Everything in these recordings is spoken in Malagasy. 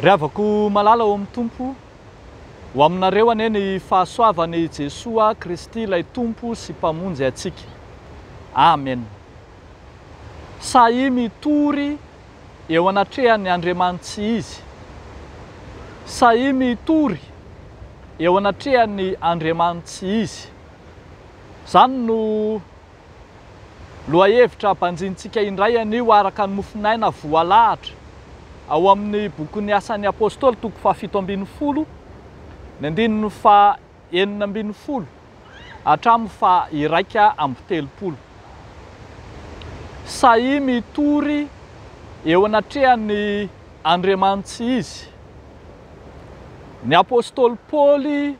Ry havako malala ao amin'ny Tompo, ho aminareo anie ny fahasoavany Jesoa Kristy ilay Tompo sy mpamonjy atsika. Amen. Sahy mitory eo anatrehan'ny Andriamanitsy izy. Sahy mitory eo anatrehan'ny Andriamanitsy izy. Zany no lohahevitra ampanjintsika indray anio araka ny mofinaina voalahatra ao amin'ny bokin'ny Asan'ny Apôstôly toko 7:10, ny 9:40 hatramin'ny 1:30. Sahy mitory eo anatrehan'ny Andriamanitsy izy. Ny Apôstôly Paoly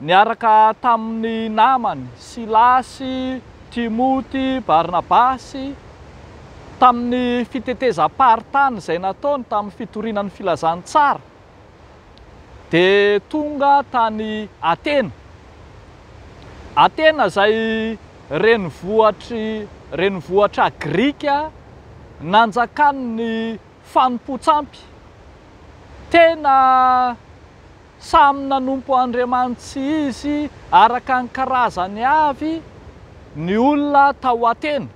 niaraka tamin'ny namany Silasy, Timoty, Barnabasy tamin'ny fitetezam-paritany izay nataony tamin'ny fitorianan'ny filazantsara, dia tonga tany Atena. Atena izay renivohitra Grika nanjakany ny fanompo-tsampy. Tena samy nanompo Andriamanitsy izy araka ny karazany avy ny olona tao Atena.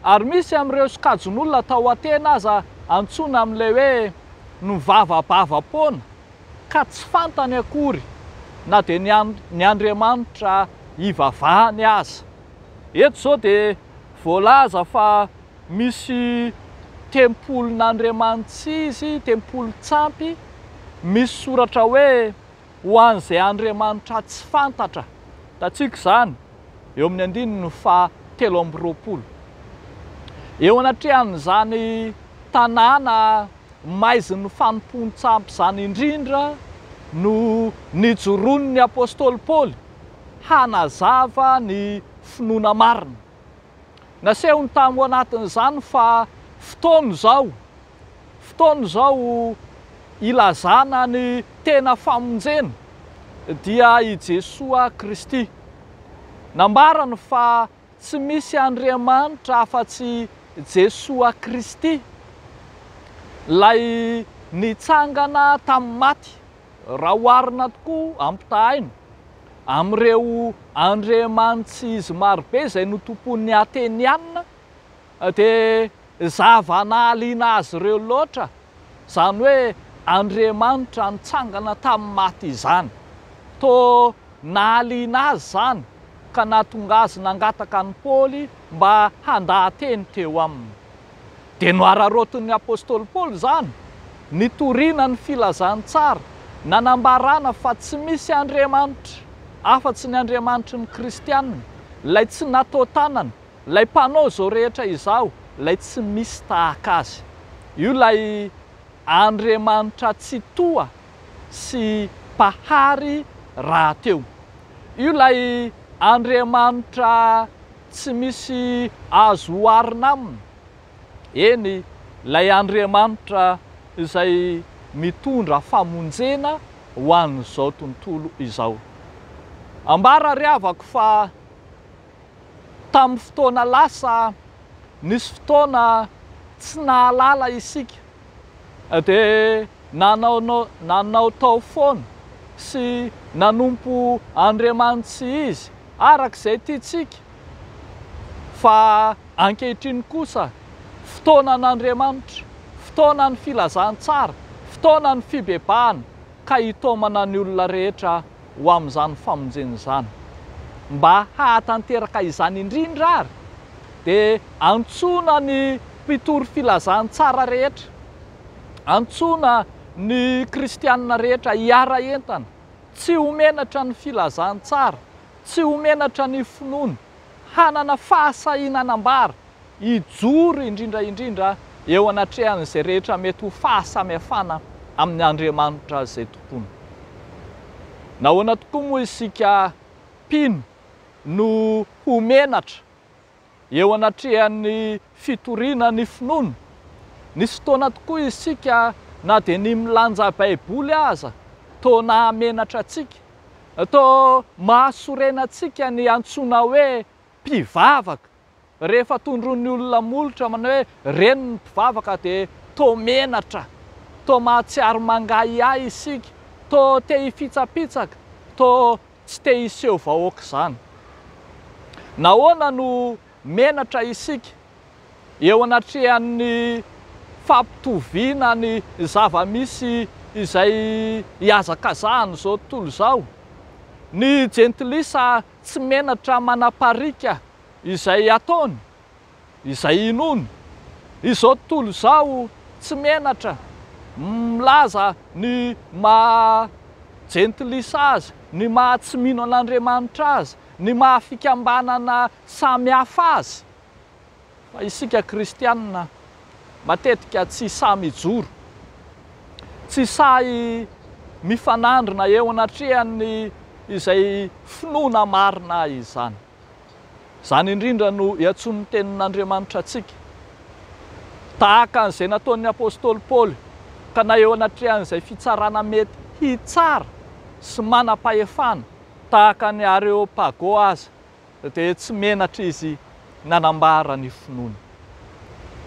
Ary misy amin'ireo sokajin'olona tao Atena aza antsoina amin'ilay hoe mivavabavapoana, ka tsy fantany akory na dia ny Andriamanitra hivavahany aza. Eto izao dia voalaza fa misy tempolin'Andriamanitsy izy, tempolon-tsampy, misy soratra hoe ho an'izay Andriamanitra tsy fantatra. Tatsika izany eo amin'ny 7:20. Eo anatrehan'izany tanàna maizin'ny fanompoan-tsampy izany indrindra no nijoron'ny Apôstôly Paoly hanazava ny finoana marina. Nasehony tamo anatin'izany fa fotoana izao ilazana ny tena famonjena dia i Jesoa Kristy. Nambarany fa tsy misy Andriamanitra afa-tsy Jesoa Kristy, lay nitsangana tamin'ny maty, raha oharina tokoa ampitahaina amin'ireo andriamanitsy marobe izay notompon'ny Ateniana, dia zava-nahaliana azy ireo loatra, izany hoe Andriamanitra nitsangana tamin'ny maty izany. Toa nahaliana azy izany ka nahatonga azy nangataka ny Paoly mba handahan-teny teo aminy. Dia nohararotin'ny Apôstôly Paoly izany, nitoriana ny filazantsara, nanambarana fa tsy misy Andriamanitra afa-tsy ny Andriamanitry ny Kristianina, lay tsy natao tanana, lay mpanao izao rehetra izao, lay tsy misy tahaka azy. Io lay Andriamanitra tsy toa sy pahary rahateo. Io lay Andriamanitra tsy misy azo oharina aminy. Eny, lay Andriamanitra izay mitondra famonjena ho an'izao tontolo izao. Ambara ry havako fa tamin'ny fotoana lasa nisy fotoana tsy nahalala isika, dia nanao tao foana sy nanompo Andriamanitsy izy arak'izay tiantsika. Fa ankehitriny kosa fotoanan'Andriamanitra, fotoanan'ny filazantsara, fotoanan'ny fibebahana, ka hitaomana ny olona rehetra ho amin'izany famonjena izany. Mba hahatanteraka izany indrindra ary, dia antsoina ny mpitory filazantsara rehetra, antsoina ny kristianina rehetra hiara entana, tsy homenatra ny filazantsara, tsy homenatra ny finoana, hanana fahasahinan-ambara, hijoro indrindra eo anatrehan'izay rehetra mety ho fahasamihafana amin'ny Andriamanitra izay tompony. Nahoana tokoa moa isika mpino no homenatra eo anatrehan'ny fitoriana ny finoana? Nisy fotoana tokoa isika na dia ny milanja baiboly aza toa nahamenatra antsika, toa mahasorena antsika ny antsoina hoe mpivavaka. Rehefa tondron'ny olona molotra manao hoe reny ny mpivavaka dia toa menatra. to mahatsiaro mangahiahy isika, to te hifitsapitsaka, to tsy te hiseho vahoaka izany. Nahoana no menatra isika eo anatrehan'ny fampitoviana ny zava-misy izay hiazakazahana izao tontolo izao? Ny jentilisa tsy menatra manaparika izay ataony, izay inony. Izao tontolo izao tsy menatra milaza ny maha-jentilisa azy, ny maha tsy mino an'Andriamanitra azy, ny mahafikambanana samy hafa azy. Fa isika kristianina matetika tsy samy ijoro, tsy sahy mifanandrina eo anatrehan'ny izay finoana marina izany. Izany indrindra no iantson'ny tenin'Andriamanitra antsika. Tahaka an'izay nataon'ny apôstôly Paoly, ka na eo anatrehan'izay fitsarana mety hitsara sy manam-pahefana tahaka ny Areopago azy, dia tsy menatra izy nanambara ny finoany.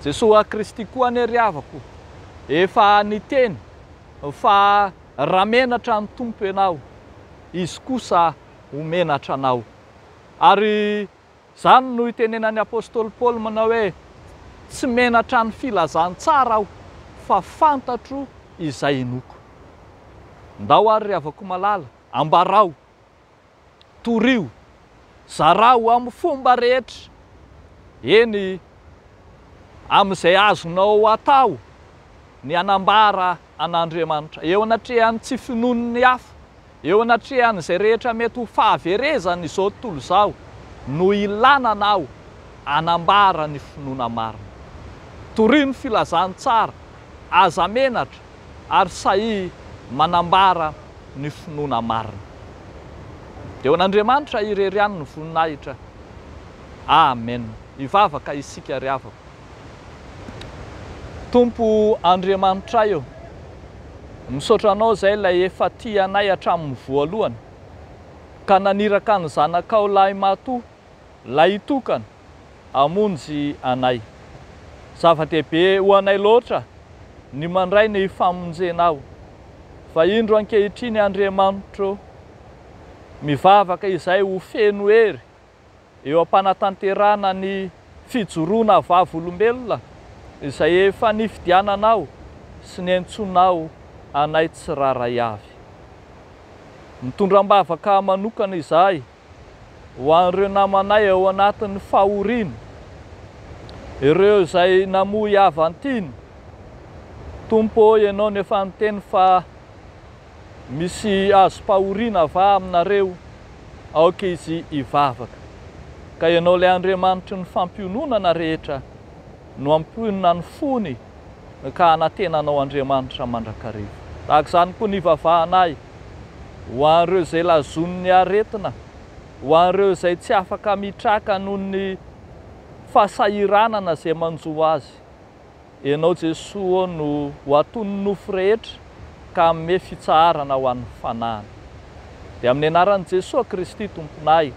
Jesosy Kristy koa anie ry havako, efa niteny fa raha menatra ny Tompo ianao, izy kosa ho menatra anao. Ary izany no itenenan'ny apôstôly Paoly manao hoe tsy menatra ny filazantsara aho, fa fantatro izay inoko. Ndao ary ry havako malala, ambarao, torio, zarao amin'ny fomba rehetra, eny amin'izay azonao atao ny anambara an'Andriamanitra eo anatrehan'ny tsy finoan'ny hafa, eo anatrehan'izay rehetra mety ho fahaverezana izao tontolo izao, no ilananao anambara ny finoana marina. Torio ny filazantsara, aza menatra ary sahy manambara ny finoana marina. Eo an'Andriamanitra irery ihany ny voninahitra. Amen. Ivavaka isika ry havako. Tompo Andriamanitra io, misaotra anao izay ilay efa tia anay hatramin'ny voalohany, ka naniraka ny zanakao lahy matoa, lay itokana hamonjy anay. Zava-dehibe ho anay loatra ny mandray ny famonjenao, fa indro ankehitriny Andriamanitra, mivavaka izay ho feno hery eo am-panatanterana ny fijoroana vavolombelona izay efa nifidiananao sy niantsonao anay tsiraray avy. Mitondram-bavaka manokana izahay ho an'ireo namanay ao anatin'ny fahoriana, ireo izay namoy avantiny. Tompo, ianao no efa niteny fa misy azo pahoriana va aminareo aoka izy ivavaka. Ka ianao ilay Andriamanitra ny fampiononana rehetra no ampionona ny fony ka anatenanao Andriamanitra mandrakariva. Tahaka izany koa ny vavahanay ho an'ireo izay lazon'ny aretina, ho an'ireo izay tsy afaka mitraka noho ny fahasahiranana izay manjo azy. Ianao Jesosy no ho atony nofo rehetra ka hanome fitsaharana ho an'ny fanahiny. Dia amin'ny anaran'i Jesosy Kristy Tomponay,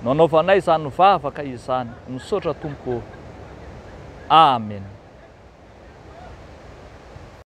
no anaovanay izany vavaka izany, misaotra Tompo. Amen.